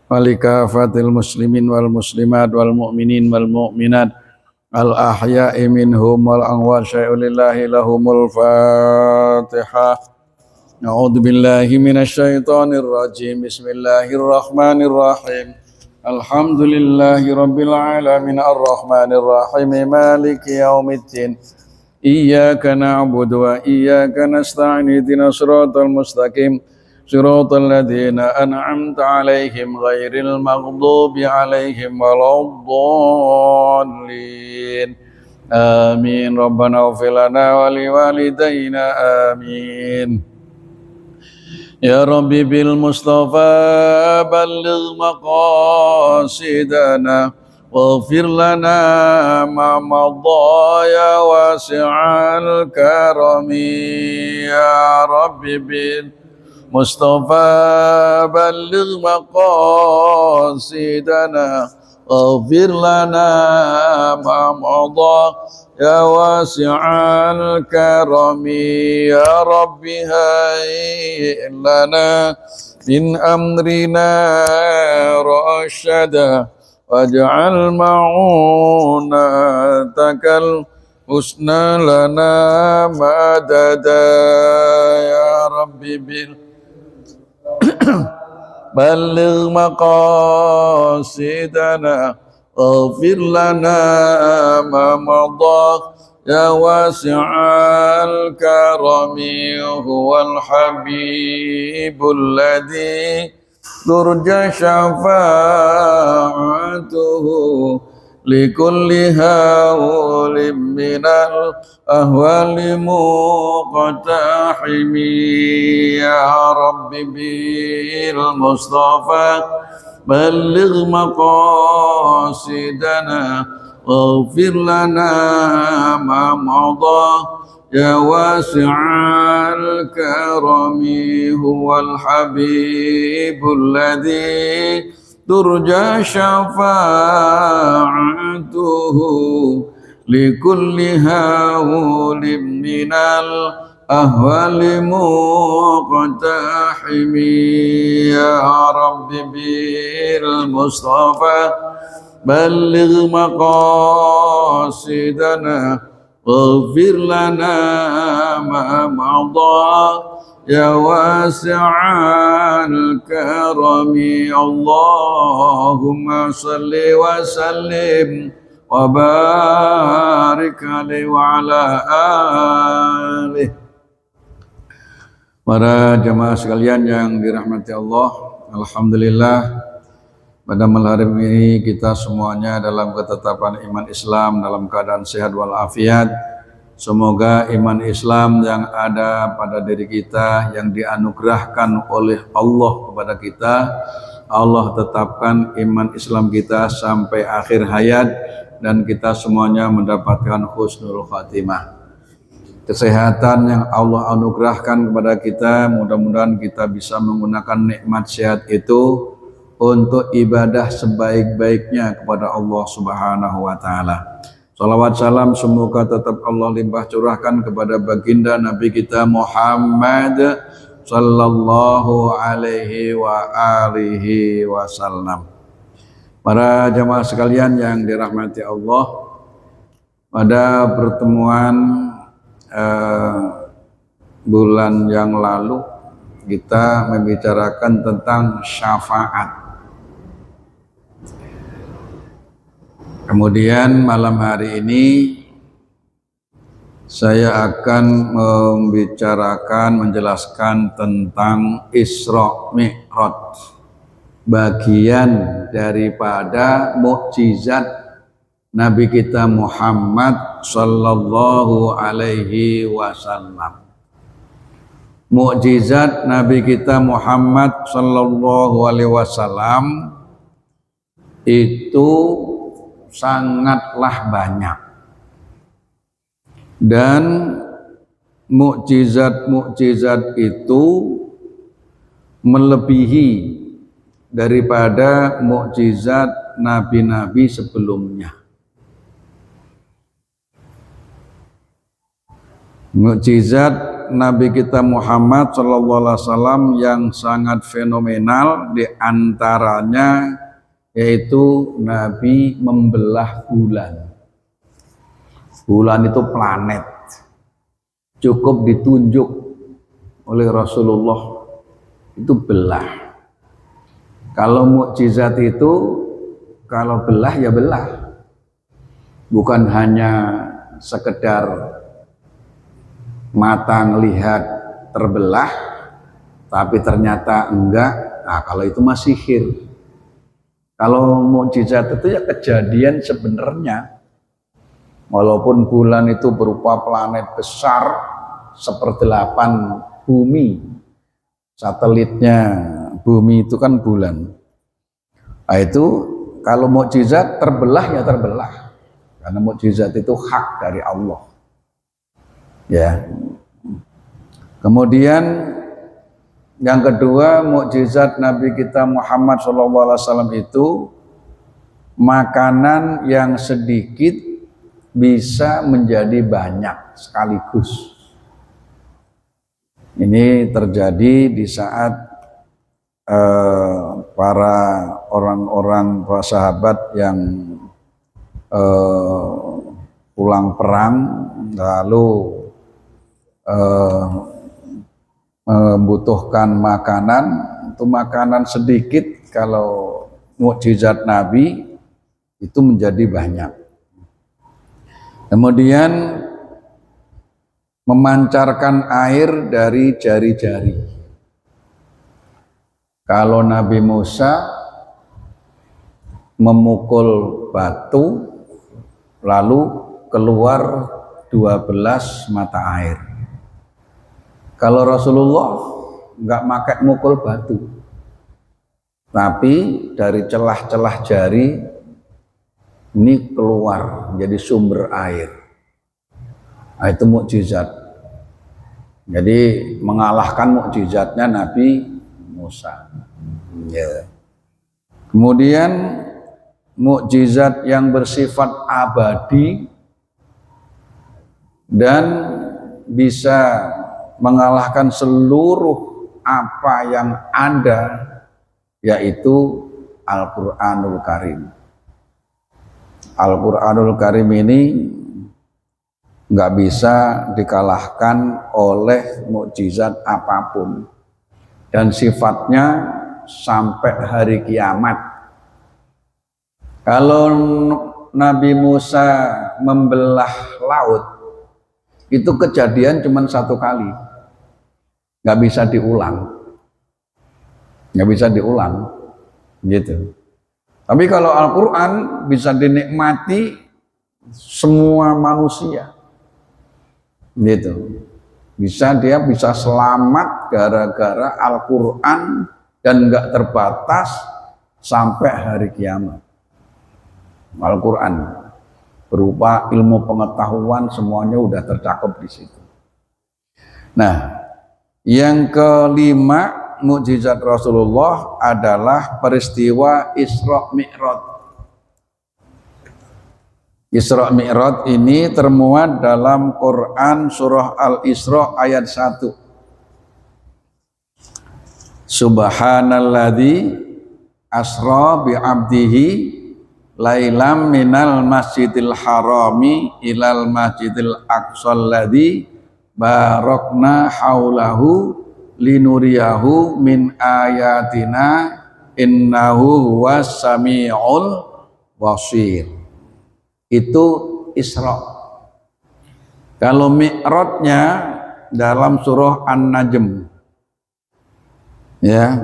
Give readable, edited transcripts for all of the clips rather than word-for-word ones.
walikafatil muslimin wal muslimat wal mu'minin wal mu'minat al ahya'i minhum wal amwat syai'ulillahi lahumul fatihah. A'udzu billahi minasyaitonir rajim. Bismillahirrahmanirrahim. Alhamdulillahi rabbil alamin arrahmanir rahim maliki yaumiddin. Iyyaka na'budu wa iyyaka nasta'in ihdinas siratal mustaqim siratal ladzina an'amta 'alaihim ghairil maghdubi 'alaihim waladdallin. Amin. Rabbana ighfir lana wa liwalidayna amin. Ya Rabbi bil Mustafa balligh maqasidana waghfir lana ma madha ya wasi'al karami. Ya Rabbi bil Mustafa balligh maqasidana waghfir lana ma madha ya wasi'al karami. Ya Rabbi hayy lana min amrina rasyada waj'al ma'unatakal husna lana madada. Ya Rabbi bil balligh maqasidana waghfir lana ma madha ya wasi'al karami. Huwal habibul ladzi turja syafa'atuhu likulli hawlim minal ahwali muqtahimi. Ya Rabbi bil Mustafa balligh maqasidana waghfir lana ma madha ya wasi'al karami. Huwal habibul ladzi turja syafa'atuhu likulli hawlim minal ahwali muqtahimi. Ya Rabbi bil Mustafa balligh maqasidana waghfir lana ma madha ya wasi'al karami. Allahumma salli wa sallim wa barik alaihi wa ala alihi. Para jamaah sekalian yang dirahmati Allah, alhamdulillah pada malam hari ini kita semuanya dalam ketetapan iman Islam dalam keadaan sehat walafiat. Semoga iman Islam yang ada pada diri kita yang dianugerahkan oleh Allah kepada kita, Allah tetapkan iman Islam kita sampai akhir hayat dan kita semuanya mendapatkan husnul khatimah. Kesehatan yang Allah anugerahkan kepada kita, mudah-mudahan kita bisa menggunakan nikmat sehat itu untuk ibadah sebaik-baiknya kepada Allah Subhanahu wa taala. Salawat salam semoga tetap Allah limpah curahkan kepada baginda Nabi kita Muhammad sallallahu alaihi wa alihi wasallam. Para jamaah sekalian yang dirahmati Allah, pada pertemuan bulan yang lalu kita membicarakan tentang syafaat. Kemudian malam hari ini saya akan menjelaskan tentang Isra Mi'raj, bagian daripada mukjizat Nabi kita Muhammad sallallahu alaihi wasallam. Mukjizat Nabi kita Muhammad sallallahu alaihi wasallam itu sangatlah banyak, dan mukjizat-mukjizat itu melebihi daripada mukjizat nabi-nabi sebelumnya. Mukjizat Nabi kita Muhammad sallallahu alaihi wasallam yang sangat fenomenal, di antaranya yaitu Nabi membelah bulan. Bulan itu planet, cukup ditunjuk oleh Rasulullah itu belah. Kalau mukjizat itu kalau belah ya belah, bukan hanya sekedar mata ngelihat terbelah tapi ternyata enggak. Nah, kalau itu masih sihir. Kalau mukjizat itu ya kejadian sebenarnya, walaupun bulan itu berupa planet besar seperdelapan bumi, satelitnya bumi itu kan bulan. Nah, itu kalau mukjizat terbelah ya terbelah, karena mukjizat itu hak dari Allah. Ya. Kemudian yang kedua, mukjizat Nabi kita Muhammad SAW itu makanan yang sedikit bisa menjadi banyak sekaligus. Ini terjadi di saat para orang-orang, para sahabat yang pulang perang lalu membutuhkan makanan, itu makanan sedikit, kalau mukjizat Nabi itu menjadi banyak. Kemudian memancarkan air dari jari-jari. Kalau Nabi Musa memukul batu lalu keluar 12 mata air. Kalau Rasulullah nggak pakai mukul batu, tapi dari celah-celah jari ini keluar jadi sumber air. Nah, itu mukjizat. Jadi mengalahkan mukjizatnya Nabi Musa. Ya. Kemudian mukjizat yang bersifat abadi dan bisa mengalahkan seluruh apa yang ada, yaitu Al-Qur'anul Karim. Al-Qur'anul Karim ini nggak bisa dikalahkan oleh mukjizat apapun, dan sifatnya sampai hari kiamat. Kalau Nabi Musa membelah laut, itu kejadian cuma satu kali, nggak bisa diulang, gitu. Tapi kalau Al-Quran bisa dinikmati semua manusia, gitu. Dia bisa selamat gara-gara Al-Quran, dan nggak terbatas sampai hari kiamat. Al-Quran berupa ilmu pengetahuan, semuanya udah tercakup di situ. Nah, yang kelima mukjizat Rasulullah adalah peristiwa Isra Mi'raj. Isra Mi'raj ini termuat dalam Quran surah Al-Isra ayat 1. Subhanalladzi asra bi'abdihi lailam minal masjidil harami ilal masjidil aqsal ladzi barakna haulahu linuriyahu min ayatina innahu huwas samiul basir. Itu Isra. Kalau Mi'rajnya dalam surah An-Najm, ya,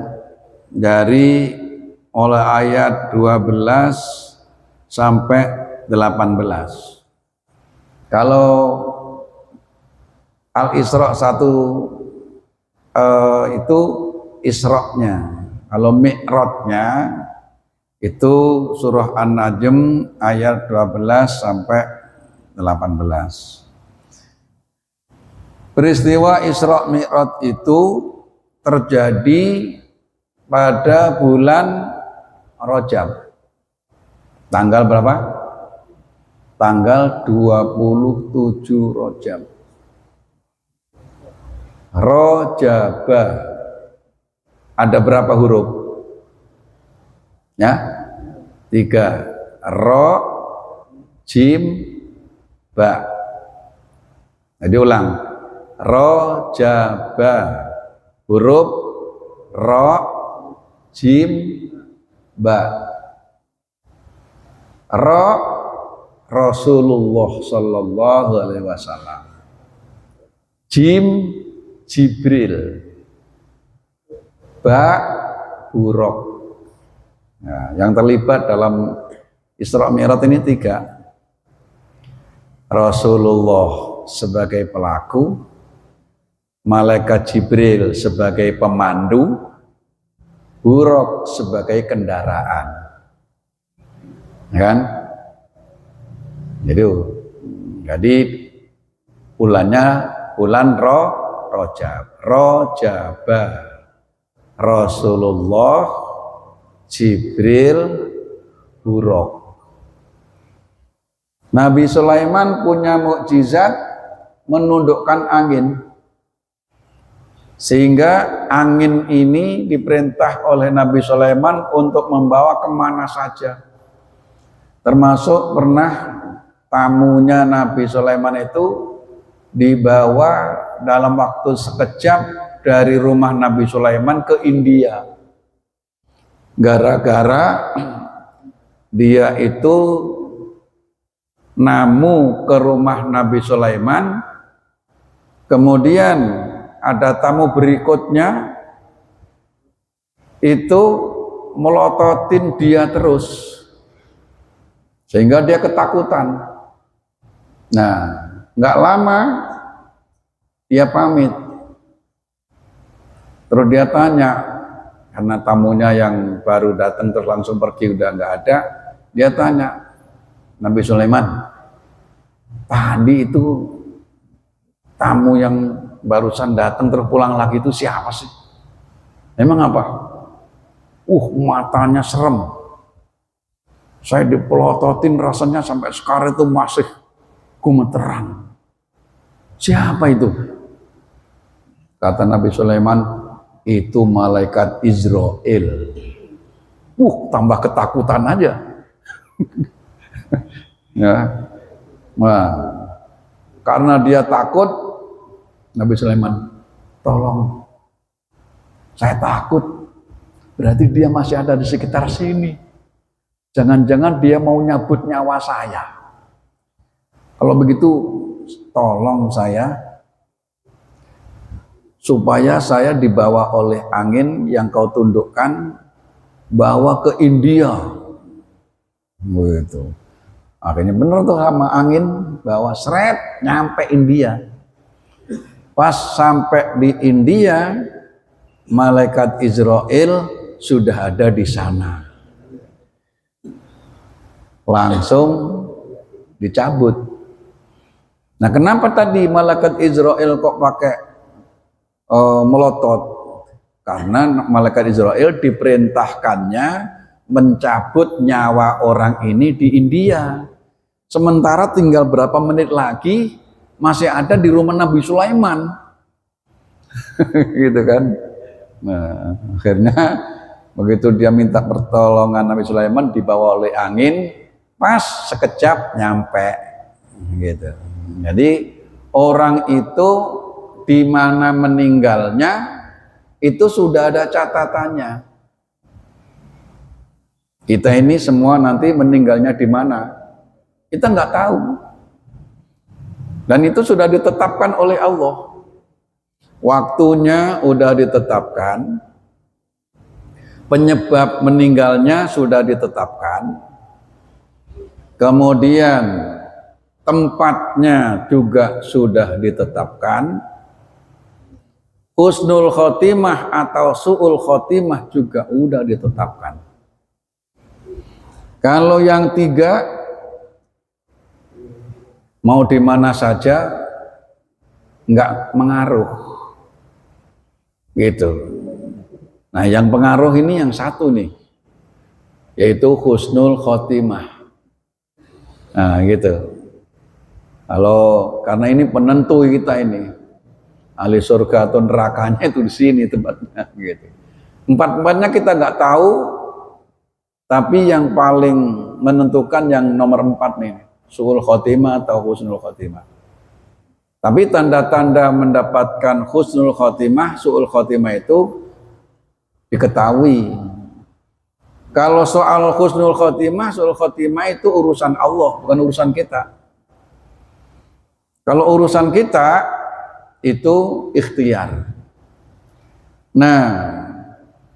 dari oleh ayat 12 sampai 18. Kalau Al-Isra 1 itu Isra-nya. Kalau Mi'rajnya itu surah An-Najm ayat 12 sampai 18. Peristiwa Isra Mi'raj itu terjadi pada bulan Rajab. Tanggal berapa? Tanggal 27 Rajab. Rojaba. Ada berapa huruf? Ya, 3. Ro, jim, ba. Jadi ulang. Rojaba. Huruf ro, jim, ba. Ro, Rasulullah sallallahu alaihi wasallam. Jim, Jibril. Ba, Buraq. Nah, yang terlibat dalam Isra Mi'raj ini 3. Rasulullah sebagai pelaku, malaikat Jibril sebagai pemandu, Buraq sebagai kendaraan. Kan? Jadi bulannya bulan Rojab. Rojaba. Rasulullah, Jibril, Buraq. Nabi Sulaiman punya mukjizat menundukkan angin. Sehingga angin ini diperintah oleh Nabi Sulaiman untuk membawa kemana saja. Termasuk pernah tamunya Nabi Sulaiman itu dibawa dalam waktu sekejap dari rumah Nabi Sulaiman ke India. Gara-gara dia itu namu ke rumah Nabi Sulaiman, kemudian ada tamu berikutnya itu melototin dia terus, sehingga dia ketakutan. Nah, nggak lama dia pamit. Terus dia tanya, karena tamunya yang baru datang terus langsung pergi udah nggak ada, dia tanya, Nabi Sulaiman, tadi itu tamu yang barusan datang terus pulang lagi itu siapa sih? Emang apa? Matanya serem. Saya dipelototin rasanya sampai sekarang itu masih gemeteran. Siapa itu? Kata Nabi Sulaiman, itu malaikat Israel. Tambah ketakutan aja. Ya. Nah, karena dia takut, Nabi Sulaiman, tolong, saya takut. Berarti dia masih ada di sekitar sini. Jangan-jangan dia mau nyabut nyawa saya. Kalau begitu, tolong saya, supaya saya dibawa oleh angin yang kau tundukkan, bawa ke India. Begitu. Akhirnya benar tuh sama angin, bawa seret, nyampe India. Pas sampai di India, malaikat Israel sudah ada di sana. Langsung dicabut. Nah, kenapa tadi malaikat Israel kok pakai melotot? Karena malaikat Israel diperintahkannya mencabut nyawa orang ini di India. Sementara tinggal berapa menit lagi masih ada di rumah Nabi Sulaiman. Gitu kan. Nah, akhirnya begitu dia minta pertolongan Nabi Sulaiman, dibawa oleh angin, pas sekejap nyampe. Gitu. Jadi orang itu di mana meninggalnya itu sudah ada catatannya. Kita ini semua nanti meninggalnya di mana? Kita nggak tahu. Dan itu sudah ditetapkan oleh Allah. Waktunya sudah ditetapkan. Penyebab meninggalnya sudah ditetapkan. Kemudian tempatnya juga sudah ditetapkan. Husnul khotimah atau su'ul khotimah juga sudah ditetapkan. Kalau yang 3, mau di mana saja nggak mengaruh, gitu. Nah, yang pengaruh ini yang 1 nih, yaitu husnul khotimah. Nah, gitu. Kalau karena ini penentu kita ini, ahli surga atau nerakanya itu di sini tempatnya gitu. Empat-empatnya kita nggak tahu, tapi yang paling menentukan yang nomor 4 nih, su'ul khotimah atau husnul khotimah. Tapi tanda-tanda mendapatkan husnul khotimah, su'ul khotimah itu diketahui. Kalau soal husnul khotimah, su'ul khotimah itu urusan Allah, bukan urusan kita. Kalau urusan kita itu ikhtiar. Nah,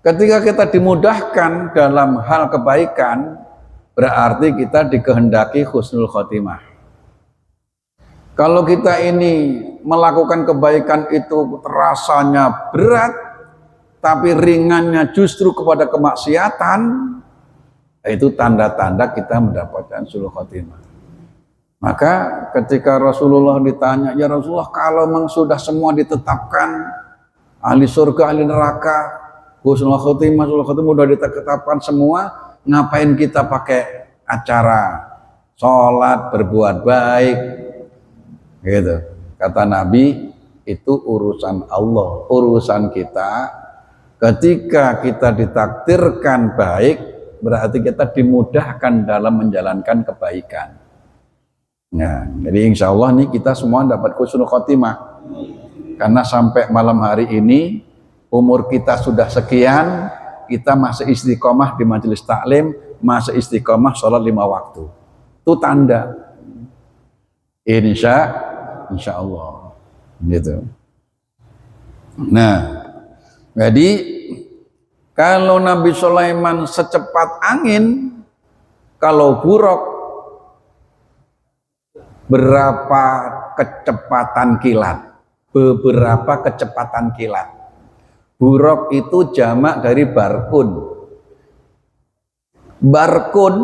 ketika kita dimudahkan dalam hal kebaikan, berarti kita dikehendaki husnul khotimah. Kalau kita ini melakukan kebaikan itu rasanya berat, tapi ringannya justru kepada kemaksiatan, itu tanda-tanda kita mendapatkan husnul khotimah. Maka ketika Rasulullah ditanya, ya Rasulullah, kalau memang sudah semua ditetapkan, ahli surga, ahli neraka, husnul khotimah sudah ditetapkan semua, ngapain kita pakai acara sholat, berbuat baik gitu. Kata Nabi, itu urusan Allah, urusan kita. Ketika kita ditakdirkan baik, berarti kita dimudahkan dalam menjalankan kebaikan. Nah, jadi insya Allah nih kita semua dapat husnul khotimah. Karena sampai malam hari ini umur kita sudah sekian, kita masih istiqomah di majelis taklim, masih istiqomah sholat 5 waktu. Itu tanda. Insya Allah. Gitu. Nah, jadi kalau Nabi Sulaiman secepat angin, kalau buruk berapa kecepatan kilat? Beberapa kecepatan kilat. Buruk itu jamak dari barkun. Barkun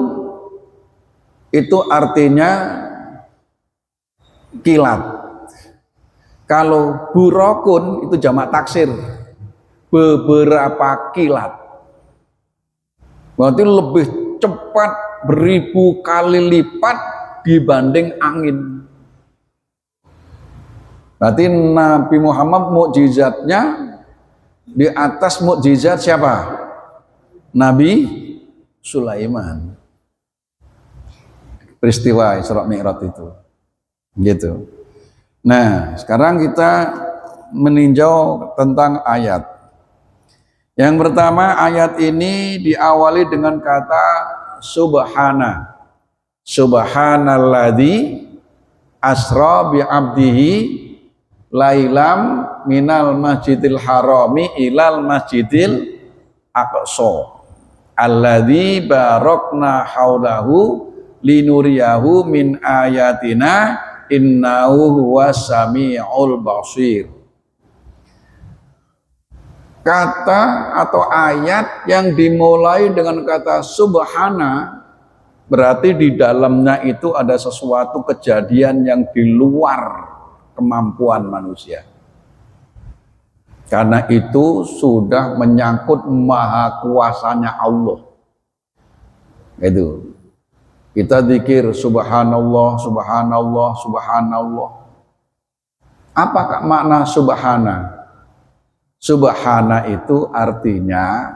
itu artinya kilat. Kalau burukun itu jamak taksir. Beberapa kilat. Berarti lebih cepat beribu kali lipat dibanding angin. Berarti Nabi Muhammad mukjizatnya di atas mukjizat siapa? Nabi Sulaiman. Peristiwa Isra Mi'raj itu. Gitu. Nah, sekarang kita meninjau tentang ayat. Yang pertama, ayat ini diawali dengan kata subhana. Subhanalladzi asra bi 'abdihi lailam minal masjidil harami ilal masjidil aqsa alladzi barakna haulahu linuriyahu min ayatina innahu huwas samiul basir. Kata atau ayat yang dimulai dengan kata subhana berarti di dalamnya itu ada sesuatu kejadian yang di luar kemampuan manusia. Karena itu sudah menyangkut maha kuasanya Allah. Itu. Kita zikir subhanallah, subhanallah, subhanallah. Apakah makna subhana? Subhana itu artinya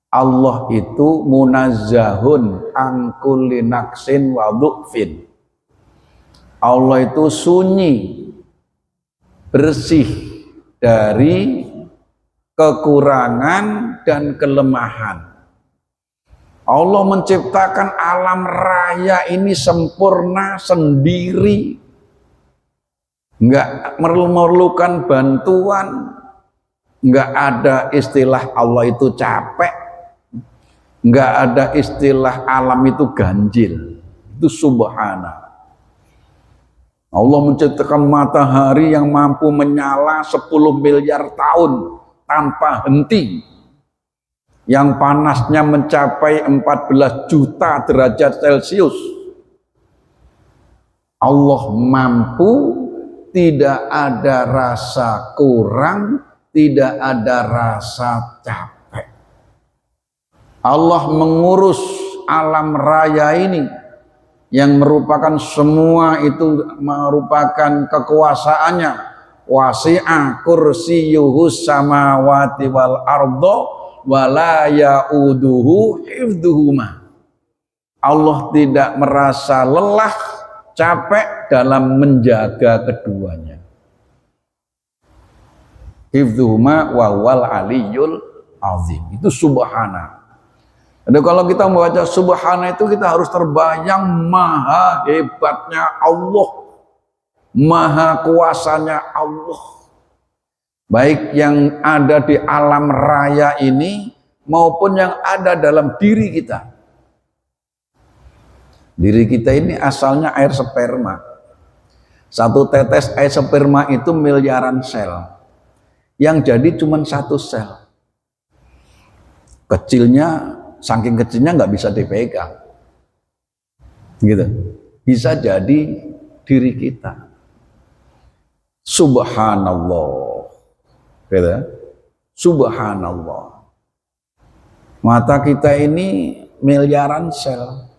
Allah itu munazzahun an kulli naqsin wa du'fin. Allah itu sunyi, bersih dari kekurangan dan kelemahan. Allah menciptakan alam raya ini sempurna sendiri, nggak memerlukan bantuan, nggak ada istilah Allah itu capek, nggak ada istilah alam itu ganjil. Itu subhana. Allah menciptakan matahari yang mampu menyala 10 miliar tahun tanpa henti, yang panasnya mencapai 14 juta derajat Celcius. Allah mampu, tidak ada rasa kurang, tidak ada rasa capek. Allah mengurus alam raya ini yang merupakan semua itu merupakan kekuasaannya, wasi'a kursiyyuhus samawati wal ardo wala ya'uduhu hifdhuhuma. Allah tidak merasa lelah, capek dalam menjaga keduanya. Hifdhuhuma wa wal aliyul azim. Itu subhana. Jadi kalau kita membaca subhana itu kita harus terbayang maha hebatnya Allah, maha kuasanya Allah. Baik yang ada di alam raya ini maupun yang ada dalam diri kita. Diri kita ini asalnya air sperma. Satu tetes air sperma itu miliaran sel. Yang jadi cuma satu sel. Kecilnya, saking kecilnya nggak bisa dipegang. Gitu. Bisa jadi diri kita. Subhanallah. Gitu. Subhanallah. Mata kita ini miliaran sel.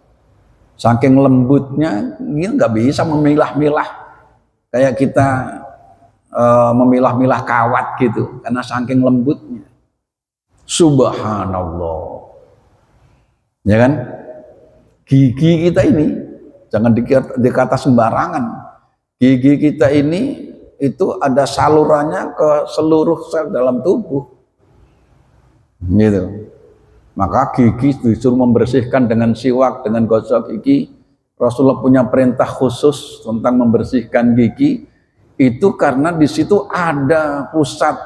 Saking lembutnya, ini nggak bisa memilah-milah kayak kita memilah-milah kawat gitu, karena saking lembutnya. Subhanallah, ya kan? Gigi kita ini jangan dikata sembarangan. Gigi kita ini itu ada salurannya ke seluruh sel dalam tubuh, gitu. Maka gigi disuruh membersihkan dengan siwak, dengan gosok gigi. Rasulullah punya perintah khusus tentang membersihkan gigi. Itu karena di situ ada pusat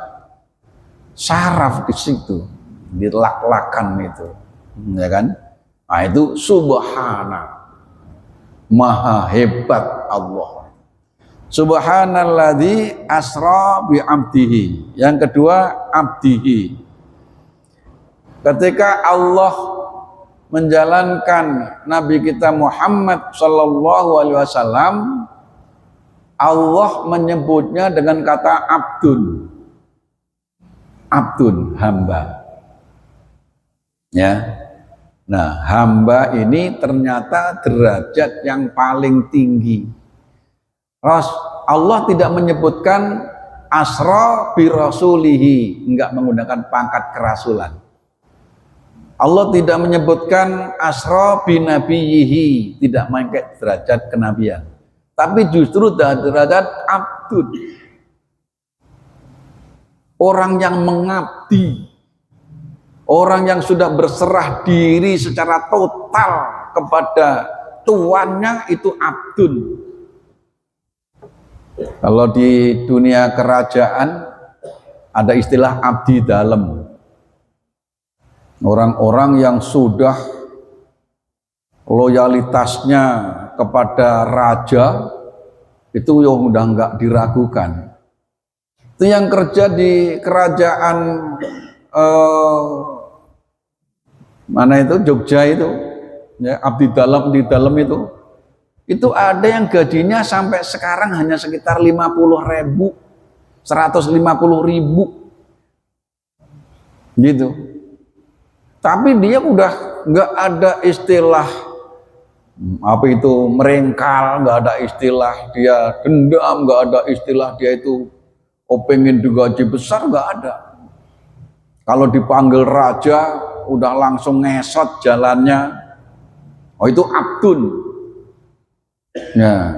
saraf di situ, di lak-lakan itu, ya kan? Nah itu subhana, maha hebat Allah. Subhanalladzi asra bi abdihi. Yang kedua abdihi. Ketika Allah menjalankan Nabi kita Muhammad sallallahu alaihi wasallam, Allah menyebutnya dengan kata abdun. Abdun, hamba. Ya. Nah, hamba ini ternyata derajat yang paling tinggi. Allah tidak menyebutkan asra bi rasulihi, enggak menggunakan pangkat kerasulan. Allah tidak menyebutkan asra bi nabiyhi, tidak mengangkat derajat kenabian. Tapi justru derajat abdun. Orang yang mengabdi, orang yang sudah berserah diri secara total kepada tuannya, itu abdun. Kalau di dunia kerajaan ada istilah abdi dalam. Orang-orang yang sudah loyalitasnya kepada raja itu yang udah nggak diragukan. Itu yang kerja di kerajaan mana itu, Jogja itu, ya, abdi dalam itu ada yang gajinya sampai sekarang hanya sekitar 50.000, 150.000 gitu. Tapi dia udah nggak ada istilah apa itu merengkal, nggak ada istilah dia dendam, nggak ada istilah dia itu pengen digaji besar, nggak ada. Kalau dipanggil raja udah langsung ngesot jalannya. Oh itu abdun. Ya,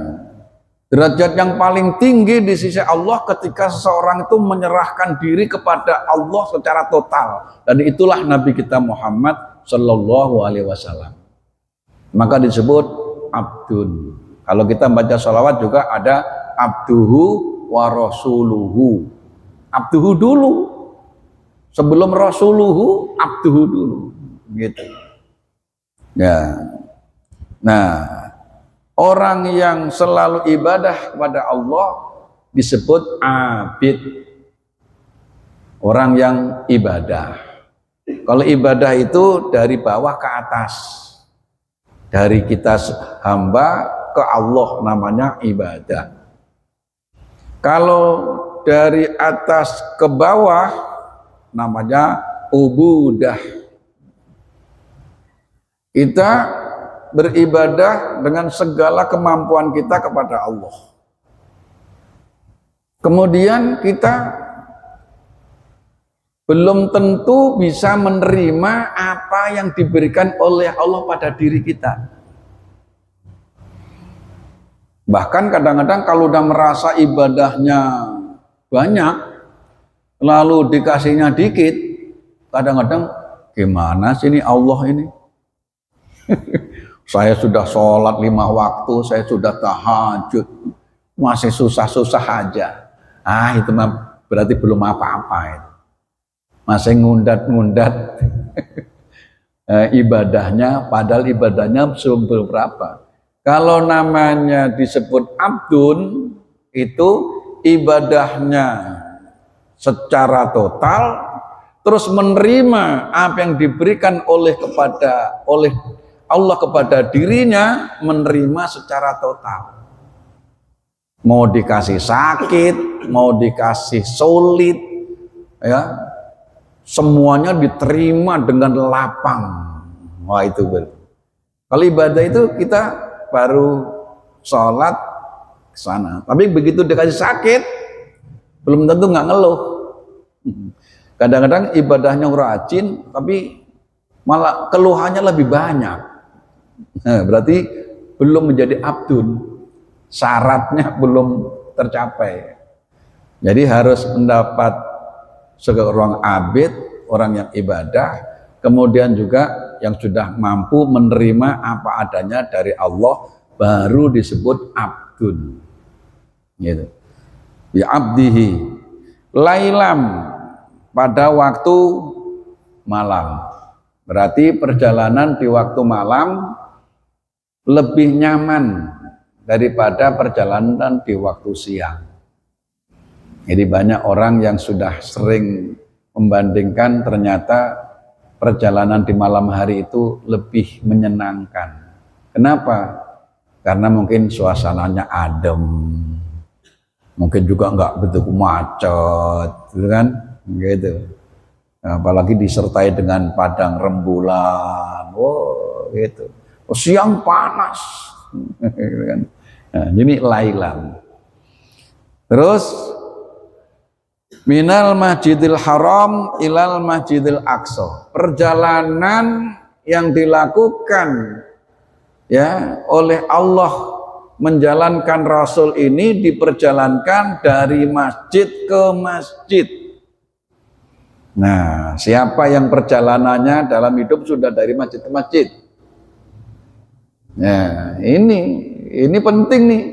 derajat yang paling tinggi di sisi Allah ketika seseorang itu menyerahkan diri kepada Allah secara total. Dan itulah Nabi kita Muhammad Sallallahu Alaihi Wasallam. Maka disebut abdun. Kalau kita baca sholawat juga ada abduhu wa rasuluhu. Abduhu dulu. Sebelum rasuluhu, abduhu dulu. Gitu. Ya. Nah, orang yang selalu ibadah kepada Allah disebut abid. Orang yang ibadah. Kalau ibadah itu dari bawah ke atas. Dari kita hamba ke Allah namanya ibadah. Kalau dari atas ke bawah namanya ubudah. Kita beribadah dengan segala kemampuan kita kepada Allah. Kemudian kita belum tentu bisa menerima apa yang diberikan oleh Allah pada diri kita. Bahkan kadang-kadang kalau udah merasa ibadahnya banyak, lalu dikasihnya dikit, kadang-kadang gimana sih ini Allah ini? Saya sudah sholat 5 waktu, saya sudah tahajud, masih susah-susah aja. Itu mah berarti belum apa-apa itu. Masih ngundat-ngundat ibadahnya, padahal ibadahnya belum berapa. Kalau namanya disebut abdun, itu ibadahnya secara total, terus menerima apa yang diberikan oleh Allah kepada dirinya, menerima secara total. Mau dikasih sakit, mau dikasih sulit, ya, semuanya diterima dengan lapang. Wah, itu betul. Kalau ibadah itu kita baru sholat ke sana, tapi begitu dikasih sakit belum tentu nggak ngeluh. Kadang-kadang ibadahnya rajin tapi malah keluhannya lebih banyak. Berarti belum menjadi abdun, syaratnya belum tercapai. Jadi harus mendapat seorang abid, orang yang ibadah, kemudian juga yang sudah mampu menerima apa adanya dari Allah, baru disebut abdun. Gitu. Ya abdihi lailam, pada waktu malam. Berarti perjalanan di waktu malam lebih nyaman daripada perjalanan di waktu siang. Jadi banyak orang yang sudah sering membandingkan, ternyata perjalanan di malam hari itu lebih menyenangkan. Kenapa? Karena mungkin suasananya adem, mungkin juga nggak begitu macet, gitu kan? Gitu. Apalagi disertai dengan padang rembulan, gitu. Siang panas, gitu kan? Nah, ini lailan. Terus minal masjidil haram ilal masjidil aqsa, perjalanan yang dilakukan ya oleh Allah menjalankan Rasul ini diperjalankan dari masjid ke masjid. Nah, siapa yang perjalanannya dalam hidup sudah dari masjid ke masjid? Nah, ini penting nih.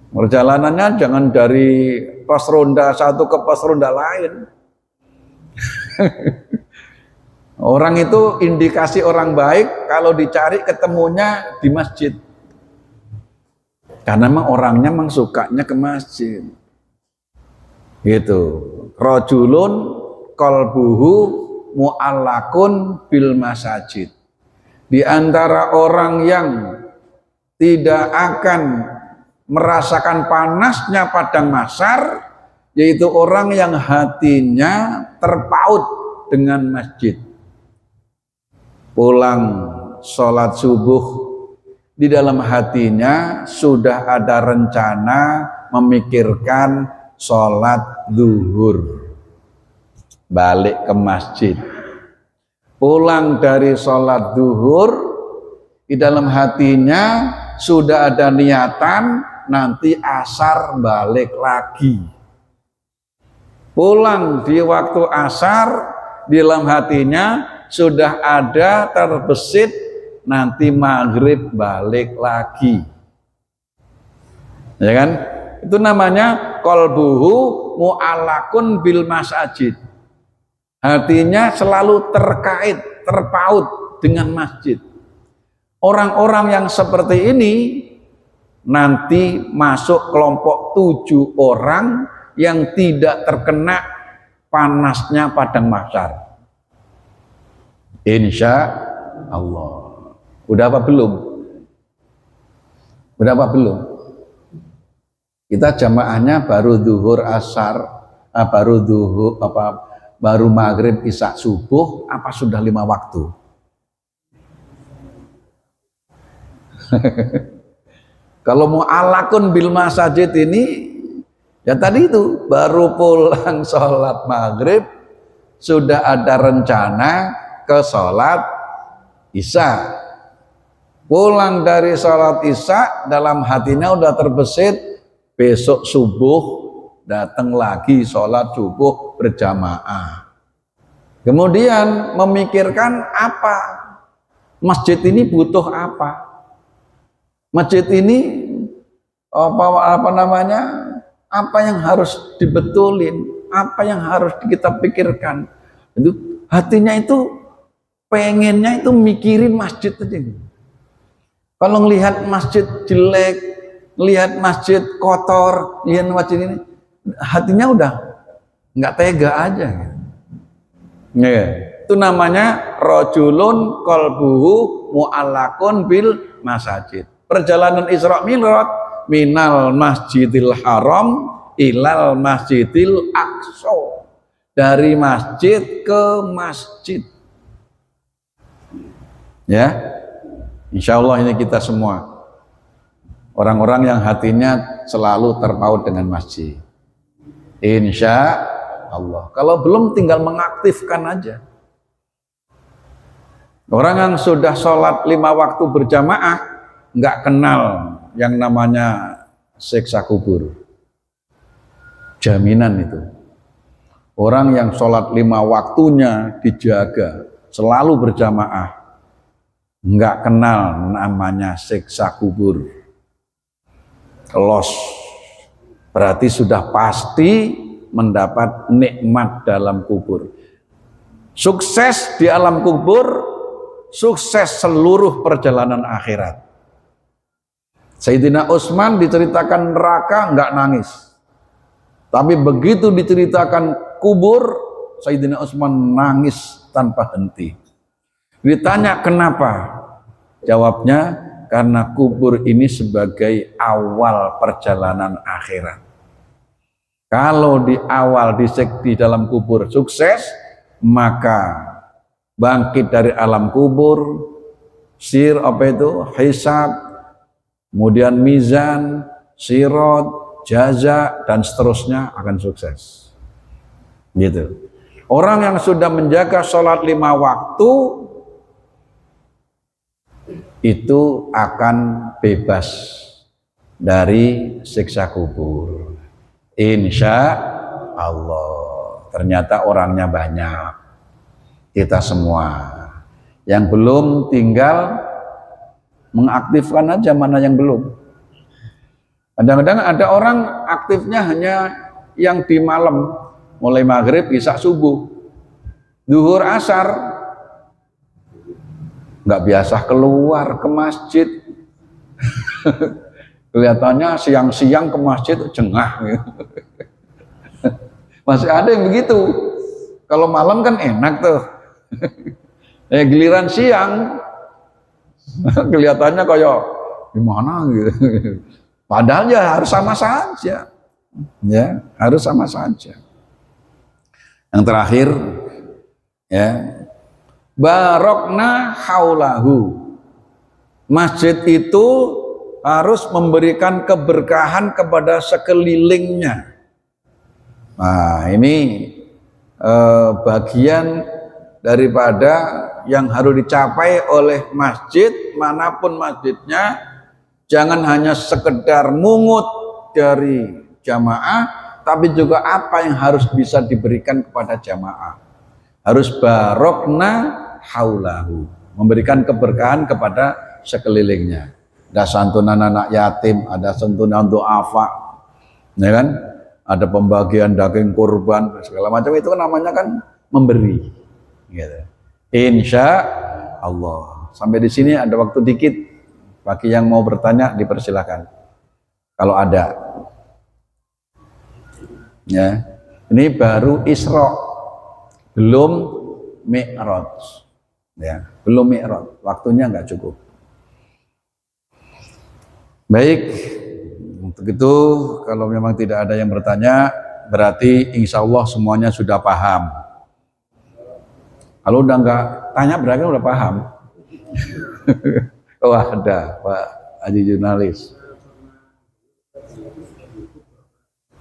Perjalanannya jangan dari pos ronda satu ke pos ronda lain. Orang itu indikasi orang baik kalau dicari ketemunya di masjid. Karena memang orangnya memang sukanya ke masjid. Gitu. Rajulun qalbuhu mu'allakun bil masajid. Di antara orang yang tidak akan merasakan panasnya padang mahsyar, yaitu orang yang hatinya terpaut dengan masjid. Pulang sholat subuh, di dalam hatinya sudah ada rencana memikirkan sholat zuhur, balik ke masjid. Pulang dari sholat zuhur, di dalam hatinya sudah ada niatan nanti asar balik lagi. Pulang di waktu asar, di dalam hatinya sudah ada terbesit nanti maghrib balik lagi. Ya kan? Itu namanya qalbuhu mu'allakun bil masajid. Hatinya selalu terkait, terpaut dengan masjid. Orang-orang yang seperti ini nanti masuk kelompok 7 orang yang tidak terkena panasnya padang mahsyar. Insya Allah. Udah apa belum? Udah apa belum? Kita jamaahnya baru zuhur asar, baru maghrib isya subuh, apa sudah 5 waktu? Kalau mu'allakun bil masajid ini Ya tadi itu baru pulang sholat maghrib sudah ada rencana ke sholat isya. Pulang dari sholat isya dalam hatinya udah terbesit besok subuh datang lagi sholat subuh berjamaah. Kemudian memikirkan apa? Masjid ini butuh apa? Masjid ini apa namanya? Apa yang harus dibetulin? Apa yang harus kita pikirkan? Itu hatinya itu pengennya itu mikirin masjid aja. Kalau ngelihat masjid jelek, lihat masjid kotor, lihat masjid ini, hatinya udah nggak tega aja. Ya, itu namanya rojulun qalbuhu mu'allaqun bil masajid. Perjalanan Isra Mi'raj minal Masjidil Haram ilal Masjidil Aqsa, dari masjid ke masjid. Ya, insya Allah ini kita semua orang-orang yang hatinya selalu terpaut dengan masjid. Insya Allah. Kalau belum tinggal mengaktifkan aja. Orang yang sudah sholat 5 waktu berjamaah nggak kenal yang namanya siksa kubur. Jaminan itu. Orang yang sholat 5 waktunya dijaga, selalu berjamaah, nggak kenal namanya siksa kubur. Los. Berarti sudah pasti mendapat nikmat dalam kubur. Sukses di alam kubur, sukses seluruh perjalanan akhirat. Sayyidina Utsman diceritakan neraka nggak nangis. Tapi begitu diceritakan kubur, Sayyidina Utsman nangis tanpa henti. Ditanya kenapa? Jawabnya, karena kubur ini sebagai awal perjalanan akhirat. Kalau di awal di dalam kubur sukses, maka bangkit dari alam kubur, hisab, kemudian mizan, sirat, jaza, dan seterusnya akan sukses. Gitu. Orang yang sudah menjaga sholat 5 waktu itu akan bebas dari siksa kubur. Insya Allah. Ternyata orangnya banyak. Kita semua. Yang belum tinggal mengaktifkan aja mana yang belum. Kadang-kadang ada orang aktifnya hanya yang di malam, mulai maghrib, isya, subuh, zuhur, asar, nggak biasa keluar ke masjid. Kelihatannya siang-siang ke masjid jengah. Masih ada yang begitu. Kalau malam kan enak tuh. Giliran siang kelihatannya kayak gimana gitu. Padahal ya harus sama saja. Ya, harus sama saja. Yang terakhir ya, barokna haulahu. Masjid itu harus memberikan keberkahan kepada sekelilingnya. Nah, ini bagian daripada yang harus dicapai oleh masjid, manapun masjidnya. Jangan hanya sekedar mungut dari jamaah, tapi juga apa yang harus bisa diberikan kepada jamaah. Harus barokna haulahu, memberikan keberkahan kepada sekelilingnya. Ada santunan anak yatim, ada santunan untuk afa, ya kan? Ada pembagian daging kurban, segala macam itu kan namanya kan memberi. Gitu. Insya Allah. Sampai di sini ada waktu dikit. Bagi yang mau bertanya dipersilakan. Kalau ada. Ya, ini baru Isra, belum Mi'raj. Ya, belum Mi'raj. Waktunya nggak cukup. Baik, untuk itu kalau memang tidak ada yang bertanya, berarti insya Allah semuanya sudah paham. Kalau udah nggak tanya berarti udah paham. Oh ada Pak Haji jurnalis.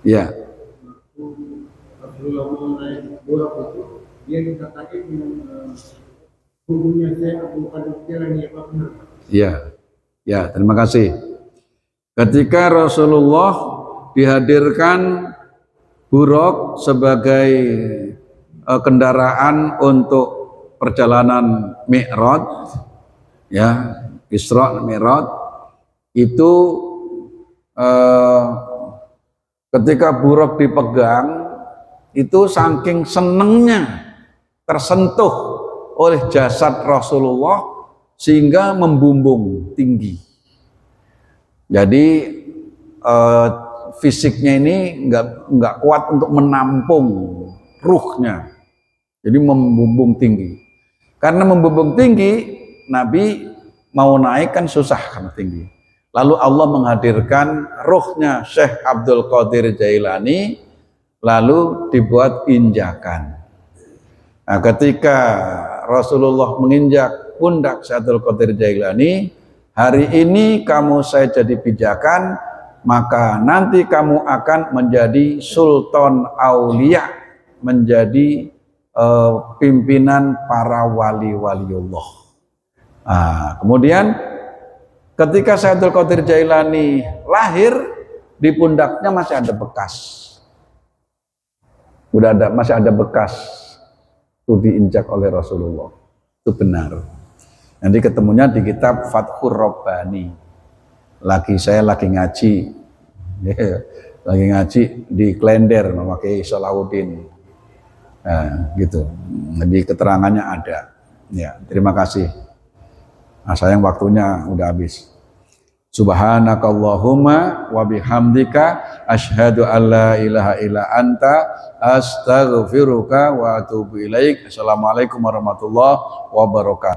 Ya. Rasulullah mau naik burak itu, dia dikatakan gurunya saya Abu Qadir Jailani, apa benar? Ya, ya, terima kasih. Ketika Rasulullah dihadirkan buruk sebagai kendaraan untuk perjalanan Mi'raj, ya, Isra Mi'raj, itu ketika buruk dipegang, itu saking senengnya tersentuh oleh jasad Rasulullah sehingga membumbung tinggi. Jadi fisiknya ini nggak kuat untuk menampung ruhnya, jadi membumbung tinggi. Karena membumbung tinggi, Nabi mau naik kan susah karena tinggi. Lalu Allah menghadirkan ruhnya Syekh Abdul Qadir Jailani, lalu dibuat injakan. Nah, ketika Rasulullah menginjak pundak Syekh Abdul Qadir Jailani, hari ini kamu saya jadi pijakan, maka nanti kamu akan menjadi sultan aulia, menjadi pimpinan para wali-waliullah. Nah, kemudian ketika Syekh Abdul Qadir Jailani lahir, di pundaknya masih ada bekas. Masih ada bekas itu diinjak oleh Rasulullah. Itu benar. Nanti ketemunya di kitab Fathur Rabbani. Saya lagi ngaji. Lagi ngaji di Klender memakai Salahuddin. Nah, gitu. Jadi keterangannya ada. Ya, terima kasih. Nah, sayang waktunya udah habis. Subhanakallahumma wa bihamdika asyhadu an la ilaha illa anta astaghfiruka wa atubu ilaik. Assalamualaikum warahmatullahi wabarakatuh.